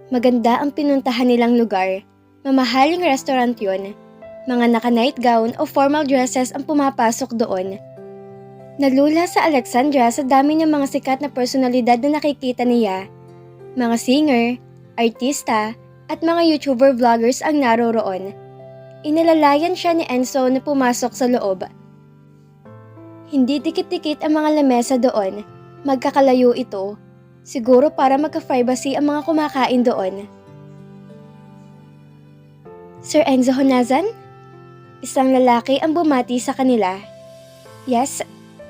Maganda ang pinuntahan nilang lugar. Mamahaling restaurant yun. Mga naka-night gown o formal dresses ang pumapasok doon. Nalula sa Alexandra sa dami ng mga sikat na personalidad na nakikita niya. Mga singer, artista, at mga YouTuber vloggers ang naroroon. Inalalayan siya ni Enzo na pumasok sa loob. Hindi dikit-dikit ang mga lamesa doon. Magkakalayo ito. Siguro para magka-privacy ang mga kumakain doon. Sir Enzo Honazan? Isang lalaki ang bumati sa kanila. Yes,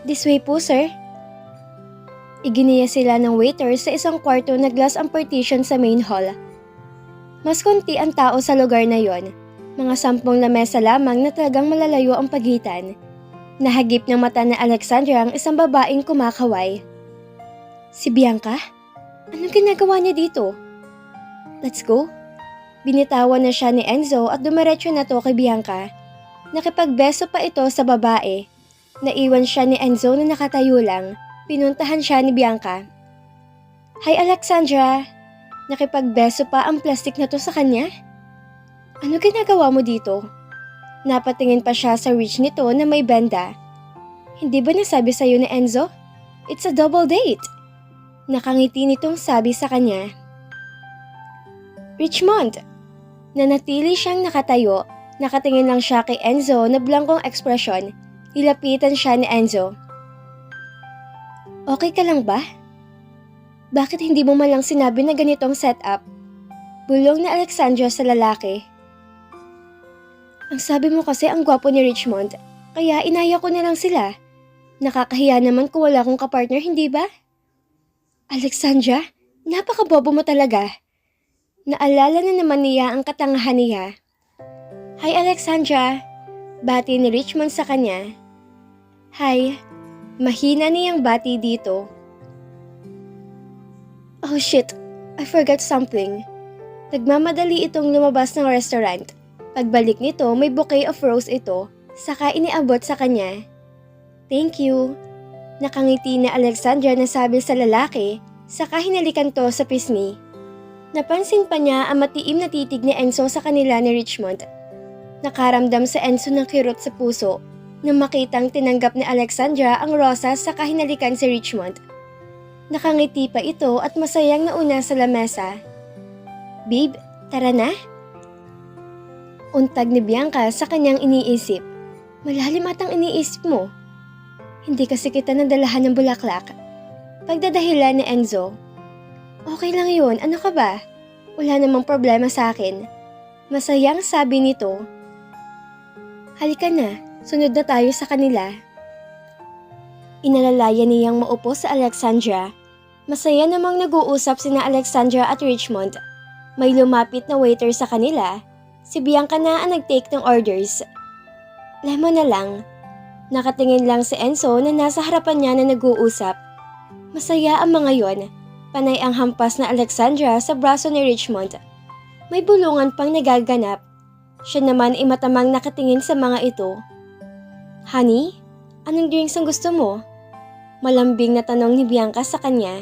this way po sir. Iginiya sila ng waiter sa isang kwarto na glass ang partition sa main hall. Mas konti ang tao sa lugar na yon. Mga 10 lamesa lamang na talagang malalayo ang pagitan. Nahagip ng mata na Alexandra ang isang babaeng kumakaway. Si Bianca? Anong ginagawa niya dito? Let's go. Binitawan na siya ni Enzo at dumiretso na to kay Bianca. Nakipagbeso pa ito sa babae. Naiwan siya ni Enzo na nakatayo lang. Pinuntahan siya ni Bianca. Hi Alexandra! Nakipagbeso pa ang plastic na to sa kanya? Ano ginagawa mo dito? Napatingin pa siya sa reach nito na may benda. Hindi ba nasabi sa'yo ni Enzo? It's a double date! Nakangiti nitong sabi sa kanya. Richmond! Nanatili siyang nakatayo. Nakatingin lang siya kay Enzo na blankong ekspresyon. Nilapitan siya ni Enzo. Okay ka lang ba? Bakit hindi mo malang sinabi na ganitong setup? Bulong na Alexandra sa lalaki. Ang sabi mo kasi ang gwapo ni Richmond, kaya inaya ko na lang sila. Nakakahiya naman kung wala akong kapartner, hindi ba? Alexandra, napakabobo mo talaga. Naalala na naman niya ang katangahan niya. Hi Alexandra, bati ni Richmond sa kanya. Hi, mahina niyang bati dito. Oh shit, I forgot something. Nagmamadali itong lumabas ng restaurant. Pagbalik nito, may bouquet of rose ito, saka iniabot sa kanya. Thank you. Nakangiti na Alexandra na sabi sa lalaki, saka hinalikan to sa pisngi. Napansin pa niya ang matiim na titig ni Enzo sa kanila ni Richmond. Nakaramdam sa Enzo ng kirot sa puso nang makitang tinanggap ni Alexandra ang rosas saka hinalikan si Richmond. Nakangiti pa ito at masayang nauna sa lamesa. Babe, tara na? Untag ni Bianca sa kanyang iniisip. Malalim atang iniisip mo. Hindi kasi kita nadalahan ng bulaklak. Pagdadahilan ni Enzo. Okay lang yun, ano ka ba? Wala namang problema sa akin. Masayang sabi nito. Halika na, sunod na tayo sa kanila. Inalalaya niyang maupo sa Alexandra. Masaya namang nag-uusap sina Alexandra at Richmond. May lumapit na waiter sa kanila. Si Bianca na ang nag-take ng orders. Lemon na lang. Nakatingin lang si Enzo na nasa harapan niya na nag-uusap. Masaya ang mga yon. Panay ang hampas na Alexandra sa braso ni Richmond. May bulungan pang nagaganap. Siya naman ay matamang nakatingin sa mga ito. Honey, anong drinks ang gusto mo? Malambing na tanong ni Bianca sa kanya.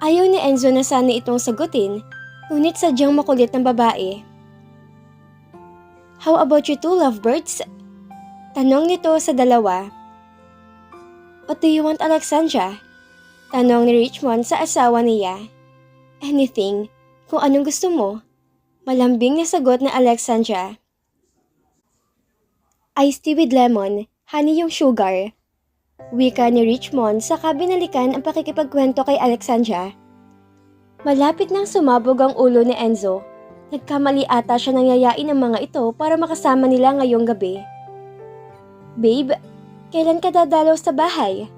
Ayaw ni Enzo na sana itong sagutin, ngunit sadyang makulit ng babae. How about you two lovebirds? Tanong nito sa dalawa. What do you want, Alexandra? Tanong ni Richmond sa asawa niya. Anything, kung anong gusto mo. Malambing na sagot na Alexandra. Iced tea with lemon, honey yung sugar. Wika ni Richmond saka binalikan ang pakikipagkwento kay Alexandra. Malapit nang sumabog ang ulo ni Enzo. Nagkamali ata siya nang yayain ang mga ito para makasama nila ngayong gabi. Babe, kailan ka dadalaw sa bahay?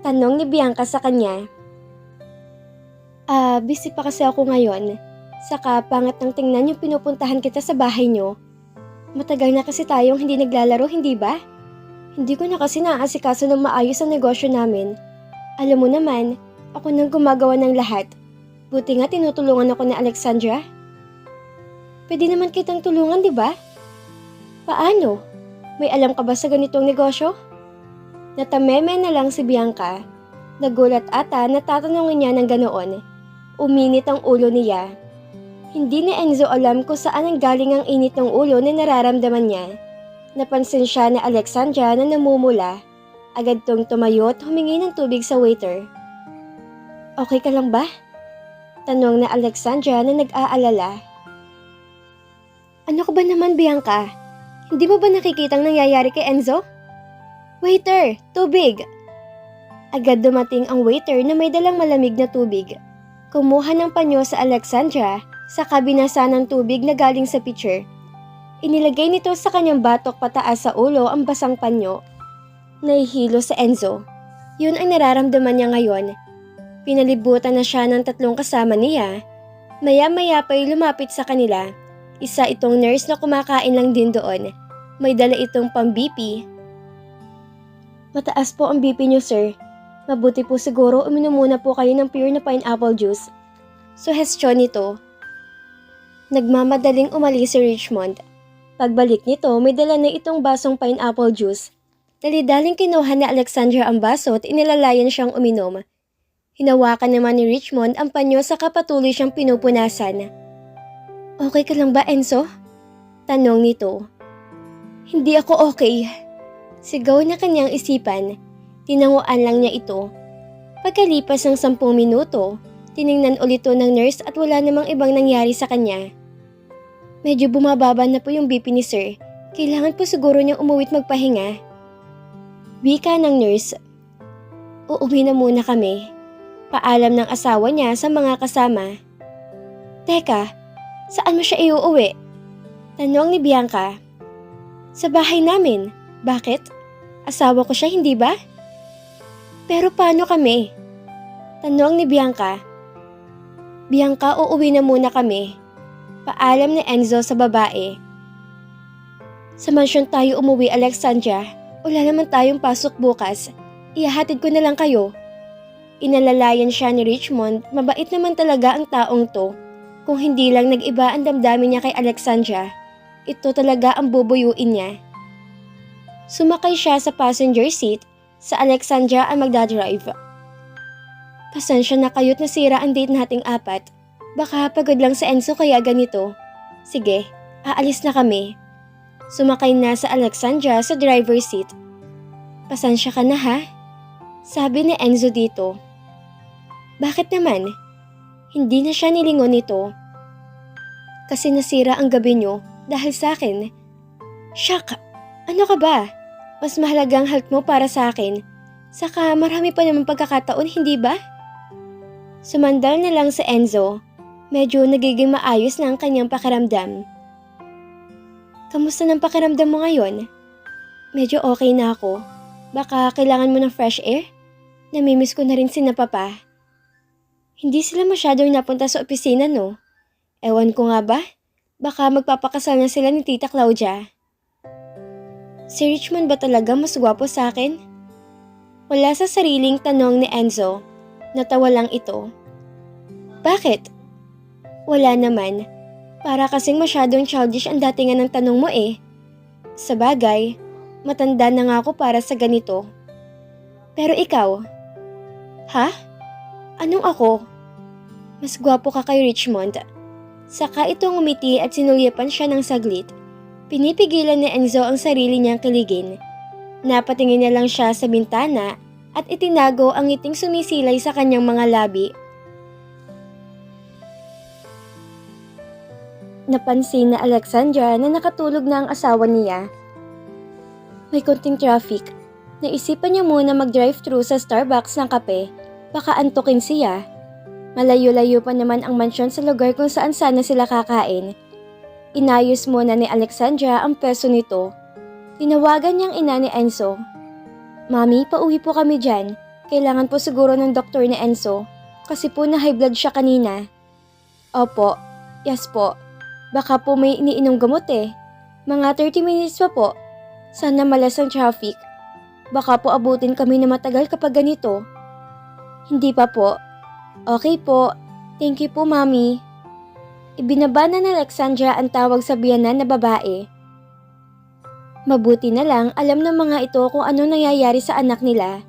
Tanong ni Bianca sa kanya. Busy pa kasi ako ngayon. Saka pangat ng tingnan yung pinupuntahan kita sa bahay nyo. Matagal na kasi tayong hindi naglalaro, hindi ba? Hindi ko na kasi naaasikaso ng maayos ang negosyo namin. Alam mo naman, ako nang gumagawa ng lahat. Buti nga tinutulungan ako ni Alexandra. Pwede naman kitang tulungan, di ba? Paano? May alam ka ba sa ganitong negosyo? Natameme na lang si Bianca. Nagulat ata na tatanungin niya ng ganoon. Uminit ang ulo niya. Hindi ni Enzo alam kung saan ang galing ang init ng ulo na nararamdaman niya. Napansin siya na Alexandra na namumula. Agad tong tumayo at humingi ng tubig sa waiter. Okay ka lang ba? Tanong na Alexandra na nag-aalala. Ano ka ba naman, Bianca? Hindi mo ba nakikitang nangyayari kay Enzo? Waiter, tubig! Agad dumating ang waiter na may dalang malamig na tubig. Kumuha ng panyo sa Alexandra, saka binasa ng tubig na galing sa pitcher. Inilagay nito sa kanyang batok pataas sa ulo ang basang panyo. Nahihilo sa Enzo. Yun ang nararamdaman niya ngayon. Pinalibutan na siya ng 3 kasama niya. Maya-maya pa'y lumapit sa kanila. Isa itong nurse na kumakain lang din doon. May dala itong pang-BP. Mataas po ang BP niyo, sir. Mabuti po siguro uminom muna po kayo ng pure na pineapple juice. Suhestyon nito. Nagmamadaling umalis si Richmond. Pagbalik nito, may dala na itong basong pineapple juice. Dali-daling kinuha ni Alexandra ang baso at inilalayan siyang uminom. Hinawakan naman ni Richmond ang panyo saka patuloy siyang pinupunasan. Okay ka lang ba, Enzo? Tanong nito. Hindi ako okay. Sigaw na kanyang isipan. Tinanguan lang niya ito. Pagkalipas ng 10 minuto, tiningnan ulit ito ng nurse at wala namang ibang nangyari sa kanya. Medyo bumababa na po yung BP ni sir. Kailangan po siguro niyang umuwi't magpahinga. Wika ng nurse. Uuwi na muna kami. Paalam ng asawa niya sa mga kasama. Teka, saan mo siya iuuwi? Tanong ni Bianca. Sa bahay namin. Bakit? Asawa ko siya, hindi ba? Pero paano kami? Tanong ni Bianca. Bianca, uuwi na muna kami. Paalam ni Enzo sa babae. Sa mansyon tayo umuwi, Alexandra. Wala naman tayong pasok bukas. Ihahatid ko na lang kayo. Inalalayan siya ni Richmond. Mabait naman talaga ang taong to. Kung hindi lang nag-iba ang damdamin niya kay Alexandra, ito talaga ang bubuyuin niya. Sumakay siya sa passenger seat. Sa Alexandra ang magdadrive. Pasensya na kayo't nasira ang date nating 4. Baka pagod lang sa Enzo kaya ganito. Sige, aalis na kami. Sumakay na sa Alexandra sa driver's seat. Pasensya ka na ha? Sabi ni Enzo dito. Bakit naman? Hindi na siya nilingon nito. Kasi nasira ang gabi niyo dahil sa akin. Shock! Ano ka ba? Mas mahalaga ang health mo para sa akin. Saka marami pa naman pagkakataon, hindi ba? Sumandal na lang sa Enzo. Medyo nagiging maayos na ang kanyang pakiramdam. Kamusta ng pakiramdam mo ngayon? Medyo okay na ako. Baka kailangan mo ng fresh air? Namimiss ko na rin sina Papa. Hindi sila masyadong napunta sa opisina, no? Ewan ko nga ba? Baka magpapakasal na sila ni Tita Claudia. Si Richmond ba talaga mas gwapo sa akin? Wala sa sariling tanong ni Enzo. Natawa lang ito. Bakit? Wala naman. Para kasing masyadong childish ang datingan ng tanong mo eh. Sa bagay, matanda na nga ako para sa ganito. Pero ikaw? Ha? Anong ako? Mas gwapo ka kay Richmond. Saka itong umiti at sinulyapan siya ng saglit. Pinipigilan ni Enzo ang sarili niyang kiligin. Napatingin niya lang siya sa bintana at itinago ang ngiting sumisilay sa kanyang mga labi. Napansin na Alexandra na nakatulog na ang asawa niya. May konting traffic. Naisipan niya muna mag-drive-thru sa Starbucks ng kape. Baka antukin siya. Malayo-layo pa naman ang mansyon sa lugar kung saan sana sila kakain. Inayos muna ni Alexandra ang peso nito. Tinawagan niyang ina ni Enzo. Mami, pauwi po kami dyan. Kailangan po siguro ng doktor ni Enzo. Kasi po na high blood siya kanina. Opo. Yes po. Baka po may iniinom gamot eh. Mga 30 minutes pa po. Sana malas ang traffic. Baka po abutin kami na matagal kapag ganito. Hindi pa po. Okay po. Thank you po, Mami. Ibinaba na ni Alexandra ang tawag sa biyanan na babae. Mabuti na lang alam ng mga ito kung ano nangyayari sa anak nila.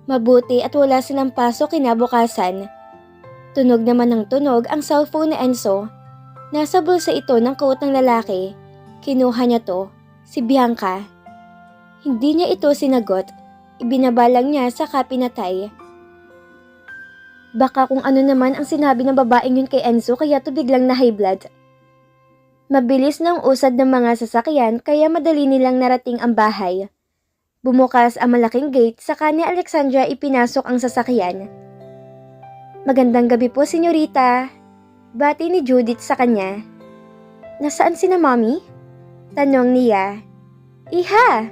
Mabuti at wala silang pasok kinabukasan. Tunog naman ng tunog ang cellphone ni Enzo. Nasa bulsa ito ng coat ng lalaki. Kinuha niya to, si Bianca. Hindi niya ito sinagot. Ibinabalang niya sa pinatay. Baka kung ano naman ang sinabi ng babaeng yun kay Enzo kaya to biglang na high blood. Mabilis ng usad ng mga sasakyan kaya madali nilang narating ang bahay. Bumukas ang malaking gate saka ni Alexandra ipinasok ang sasakyan. Magandang gabi po, senyorita. Bati ni Judith sa kanya. Nasaan sina mommy? Tanong niya. Iha!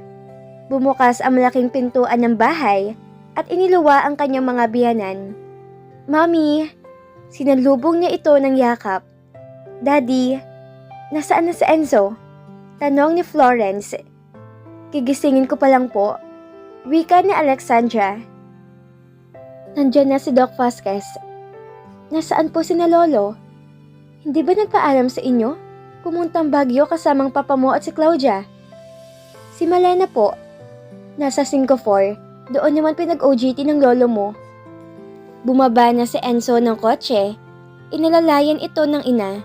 Bumukas ang malaking pintuan ng bahay at iniluwa ang kanyang mga biyanan. Mommy! Sinalubong niya ito ng yakap. Daddy! Nasaan na si Enzo? Tanong ni Florence. Gigisingin ko pa lang po. Wika ni Alexandra. Nandiyan na si Doc Vasquez. Nasaan po sina Lolo? Hindi ba nagpaalam sa inyo? Pumuntang Baguio kasamang papa mo at si Claudia. Si Malena po. Nasa Singapore. Doon naman pinag-OJT ng lolo mo. Bumaba na si Enzo ng kotse. Inilalayan ito ng ina.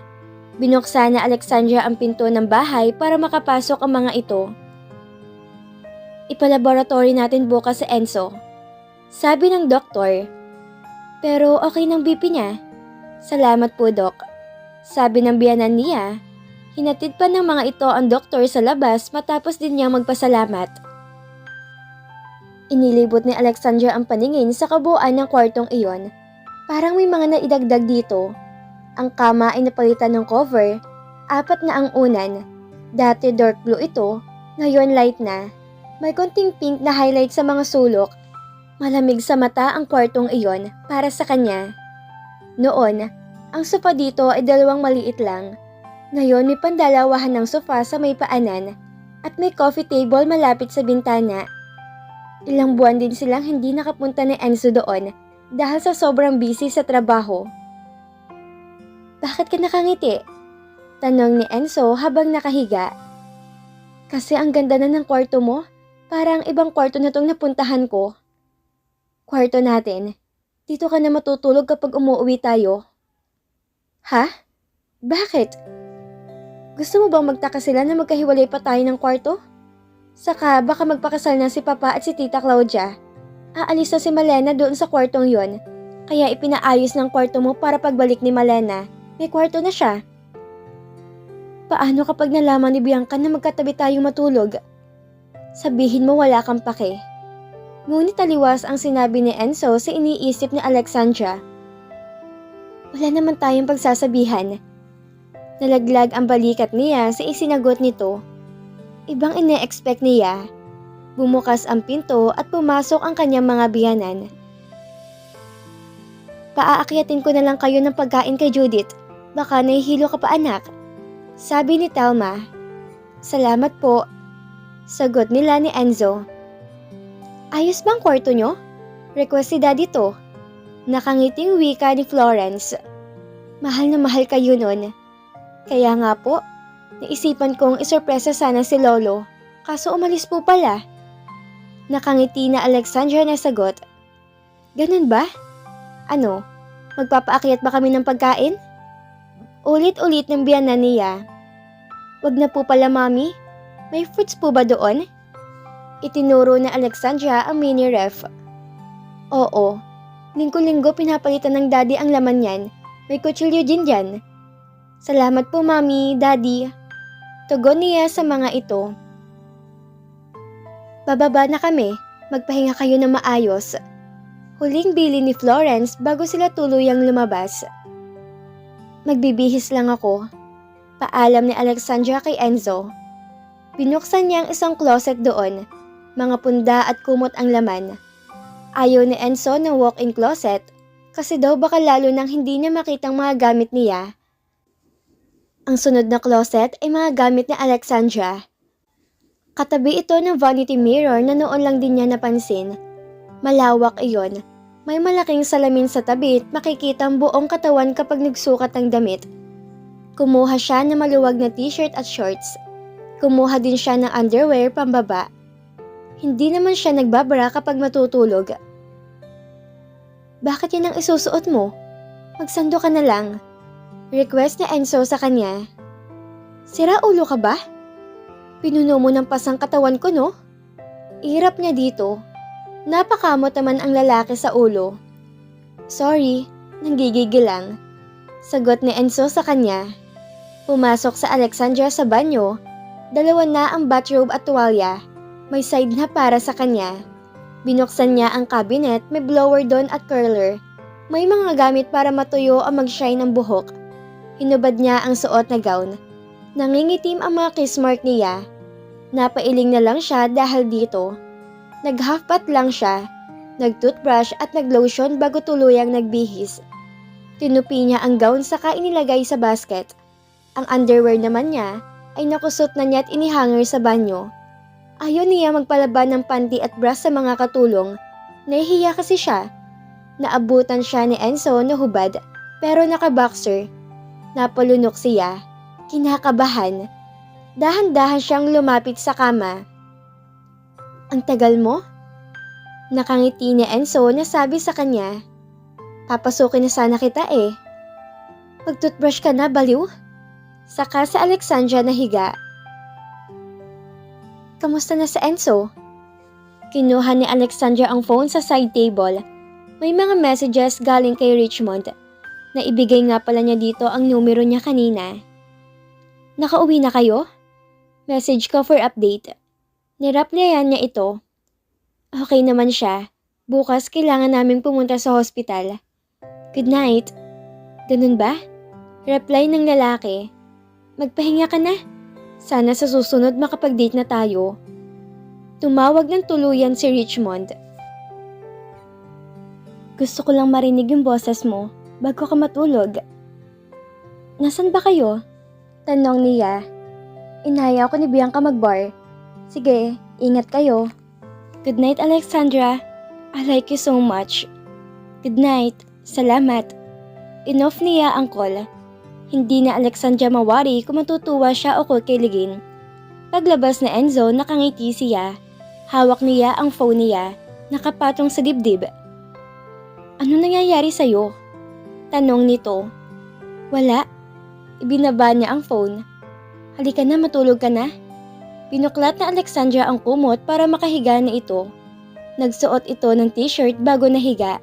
Binuksan na Alexandra ang pinto ng bahay para makapasok ang mga ito. Ipalaboratory natin bukas sa Enzo. Sabi ng doktor. Pero okay ng BP niya. Salamat po, Doc. Sabi ng biyanan niya. Hinatid pa ng mga ito ang doktor sa labas matapos din niyang magpasalamat. Inilibot ni Alexandra ang paningin sa kabuuan ng kwartong iyon. Parang may mga naidagdag dito. Ang kama ay napalitan ng cover, 4 na ang unan. Dati dark blue ito, ngayon light na. May konting pink na highlight sa mga sulok. Malamig sa mata ang kwartong iyon para sa kanya. Noon, ang sofa dito ay 2 maliit lang. Ngayon may pandalawahan ng sofa sa may paanan at may coffee table malapit sa bintana. Ilang buwan din silang hindi nakapunta ni Enzo doon dahil sa sobrang busy sa trabaho. Bakit ka nakangiti? Tanong ni Enzo habang nakahiga. Kasi ang ganda na ng kwarto mo. Parang ibang kwarto na tong napuntahan ko. Kwarto natin. Dito ka na matutulog kapag umuwi tayo. Ha? Bakit? Gusto mo bang magtaka sila na magkahiwalay pa tayo ng kwarto? Saka baka magpakasal na si Papa at si Tita Claudia. Aalis na si Malena doon sa kwartong yon. Kaya ipinaayos ng kwarto mo para pagbalik ni Malena. May kwarto na siya. Paano kapag nalaman ni Bianca na magkatabi tayong matulog? Sabihin mo wala kang pake. Ngunit taliwas ang sinabi ni Enzo sa iniisip ni Alexandra. Wala naman tayong pagsasabihan. Nalaglag ang balikat niya sa isinagot nito. Ibang ine-expect niya. Bumukas ang pinto at pumasok ang kanyang mga biyanan. Paaakyatin ko na lang kayo ng pagkain kay Judith. Baka nahihilo ka pa anak. Sabi ni Thelma. Salamat po. Sagot nila ni Enzo. Ayos bang kwarto nyo? Request si Daddy to. Nakangiting wika ni Florence. Mahal na mahal kayo nun. Kaya nga po, naisipan kong isurpresa sana si Lolo. Kaso umalis po pala. Nakangiti na Alexandra na sagot. Ganun ba? Ano? Magpapaakyat ba kami ng pagkain? Ulit-ulit ng biyanan niya. Wag na po pala, Mami. May fruits po ba doon? Itinuro na Alexandra ang mini ref. Oo. Linggo-linggo pinapalitan ng Daddy ang laman niyan. May kutsilyo din dyan. Salamat po, Mami, Daddy. Tugon niya sa mga ito. Bababa na kami. Magpahinga kayo na maayos. Huling bili ni Florence bago sila tuluyang lumabas. Magbibihis lang ako. Paalam ni Alexandra kay Enzo. Binuksan niya ang isang closet doon. Mga punda at kumot ang laman. Ayaw ni Enzo ng walk-in closet kasi daw baka lalo nang hindi niya makitang mga gamit niya. Ang sunod na closet ay mga gamit ni Alexandra. Katabi ito ng vanity mirror na noon lang din niya napansin. Malawak iyon. May malaking salamin sa tabi at makikita ang buong katawan kapag nagsukat ng damit. Kumuha siya ng maluwag na t-shirt at shorts. Kumuha din siya ng underwear pambaba. Hindi naman siya nagbabara kapag matutulog. Bakit yan ang isusuot mo? Magsando ka na lang. Request ni Enzo sa kanya. Sira ulo ka ba? Pinuno mo ng pasang katawan ko, no? Ihirap niya dito. Napakamot naman ang lalaki sa ulo. Sorry, nanggigigil lang. Sagot ni Enzo sa kanya. Pumasok sa Alexandra sa banyo. Dalawa na ang bathrobe at tuwalya. May side na para sa kanya. Binuksan niya ang cabinet, may blower doon at curler. May mga gamit para matuyo ang mag-shine ng buhok. Hinubad niya ang suot na gown. Nangingitim ang mga kiss mark niya. Napailing na lang siya dahil dito. Nag-half bath lang siya. Nag-toothbrush at nag-lotion bago tuluyang nagbihis. Tinupi niya ang gown saka inilagay sa basket. Ang underwear naman niya ay nakusot na niya at inihanger sa banyo. Ayaw niya magpalaban ng panty at bra sa mga katulong. Nahihiya kasi siya. Naabutan siya ni Enzo na hubad pero naka-boxer. Napalunok siya. Kinakabahan. Dahan-dahan siyang lumapit sa kama. Ang tagal mo? Nakangiti ni Enzo na sabi sa kanya. Papasukin na sana kita eh. Mag-toothbrush ka na, baliw? Saka sa Alexandra na higa. Kamusta na sa Enzo? Kinuha ni Alexandra ang phone sa side table. May mga messages galing kay Richmond. Naibigay nga pala niya dito ang numero niya kanina. Nakauwi na kayo? Message ko for update. Nireplyan niya ito. Okay naman siya. Bukas kailangan naming pumunta sa hospital. Good night. Ganun ba? Reply ng lalaki. Magpahinga ka na. Sana sa susunod makapag-date na tayo. Tumawag ng tuluyan si Richmond. Gusto ko lang marinig yung boses mo bago ka matulog. Nasaan ba kayo? Tanong niya. Inaya ko ni Bianca mag-bar. Sige, ingat kayo. Good night, Alexandra. I like you so much. Good night. Salamat. Inoff niya ang call. Hindi na Alexandra mawari kung matutuwa siya o kikiligin. Paglabas na Enzo, nakangiti siya. Hawak niya ang phone niya. Nakapatong sa dibdib. Ano nangyayari sa'yo? Tanong nito. Wala. Ibinaba niya ang phone. Halika na, matulog ka na. Pinuklat na Alexandra ang kumot para makahiga na ito. Nagsuot ito ng t-shirt bago nahiga.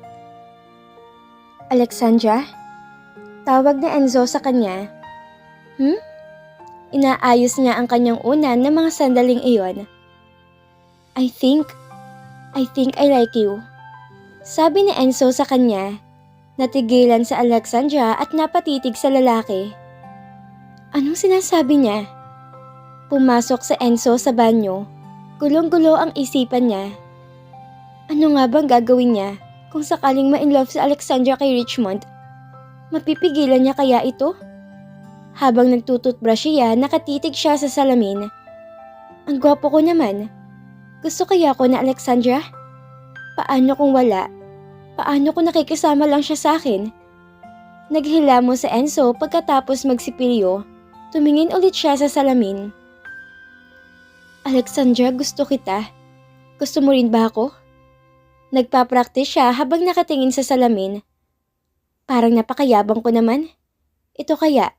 Alexandra? Tawag na Enzo sa kanya. Inaayos niya ang kanyang unan ng mga sandaling iyon. I think I like you. Sabi ni Enzo sa kanya. Natigilan sa Alexandra at napatitig sa lalaki. Anong sinasabi niya? Pumasok sa Enzo sa banyo. Gulong-gulo ang isipan niya. Ano nga bang gagawin niya kung sakaling ma-inlove si Alexandra kay Richmond? Mapipigilan niya kaya ito? Habang nagtututbrush siya, nakatitig siya sa salamin. Ang gwapo ko naman. Gusto kaya ko na Alexandra? Paano kung wala? Paano kung nakikisama lang siya sa akin? Naghilamo sa Enzo pagkatapos magsipilyo. Tumingin ulit siya sa salamin. Alexandra, gusto kita. Gusto mo rin ba ako? Nagpa-practice siya habang nakatingin sa salamin. Parang napakayabang ko naman. Ito kaya?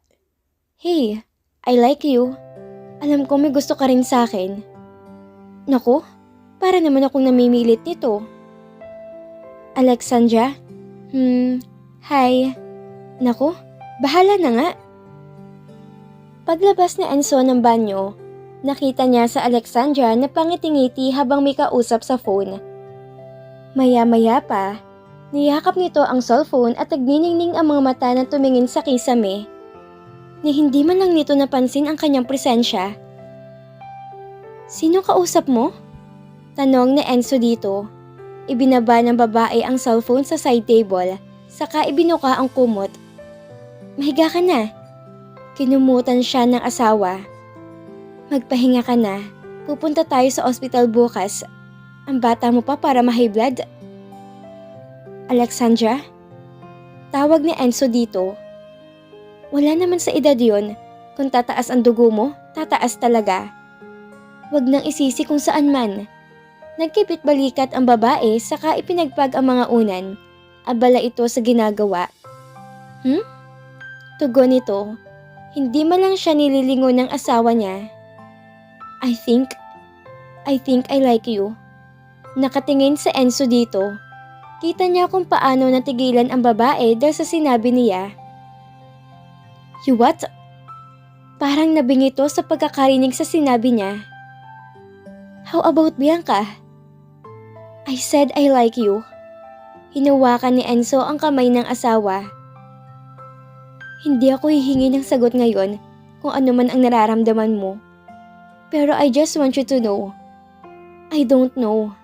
Hey, I like you. Alam ko may gusto ka rin sa akin. Naku, para naman akong namimilit nito. Alexandra? Hi. Naku, bahala na nga. Paglabas ni Enzo ng banyo, nakita niya sa Alexandra na pangitingiti habang may kausap sa phone. Maya-maya pa, niyakap nito ang cellphone at nagniningning ang mga mata na tumingin sa kisame. Ni hindi man lang nito napansin ang kanyang presensya. Sino kausap mo? Tanong ni Enzo dito. Ibinaba ng babae ang cellphone sa side table, saka ibinuka ang kumot. Mahiga ka na. Kinumutan siya ng asawa. Magpahinga ka na. Pupunta tayo sa ospital bukas. Ang bata mo pa para ma-high blood. Alexandra? Tawag ni Enzo dito. Wala naman sa edad yon. Kung tataas ang dugo mo, tataas talaga. Wag nang isisi kung saan man. Nagkipit balikat ang babae saka ipinagpag ang mga unan. Abala ito sa ginagawa. tugon nito. Hindi man lang siya nililingon ng asawa niya. I think I like you. Nakatingin sa Enzo dito. Kita niya kung paano natigilan ang babae dahil sa sinabi niya. You what? Parang nabingito sa pagkakarinig sa sinabi niya. How about Bianca? I said I like you. Hinawakan ni Enzo ang kamay ng asawa. Hindi ako hihingi ng sagot ngayon kung ano man ang nararamdaman mo. Pero I just want you to know. I don't know.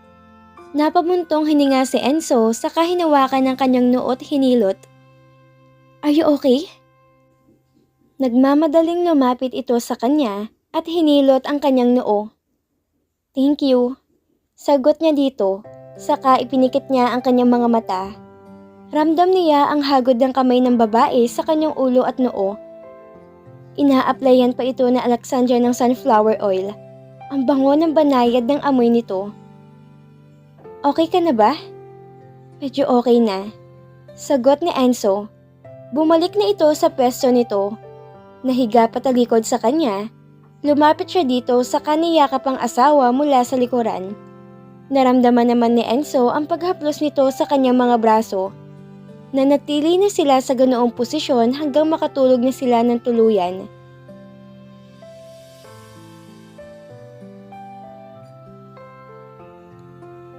Napabuntong hininga si Enzo saka hinawakan ng kanyang noo at hinilot. Are you okay? Nagmamadaling lumapit ito sa kanya at hinilot ang kanyang noo. Thank you. Sagot niya dito, saka ipinikit niya ang kanyang mga mata. Ramdam niya ang hagod ng kamay ng babae sa kanyang ulo at noo. Ina-applyan pa ito na Alexandra ng sunflower oil. Ang bango ng banayad ng amoy nito. Okay ka na ba? Medyo okay na. Sagot ni Enzo. Bumalik na ito sa pwesto nito. Nahiga patalikod sa kanya. Lumapit siya dito sa kaniyakap ang asawa mula sa likuran. Naramdaman naman ni Enzo ang paghaplos nito sa kanyang mga braso. Nanatili na sila sa ganoong posisyon hanggang makatulog na sila ng tuluyan.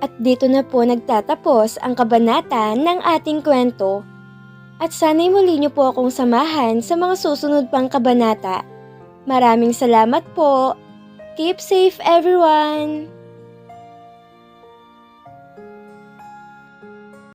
At dito na po nagtatapos ang kabanata ng ating kwento. At sana'y muli niyo po akong samahan sa mga susunod pang kabanata. Maraming salamat po. Keep safe everyone!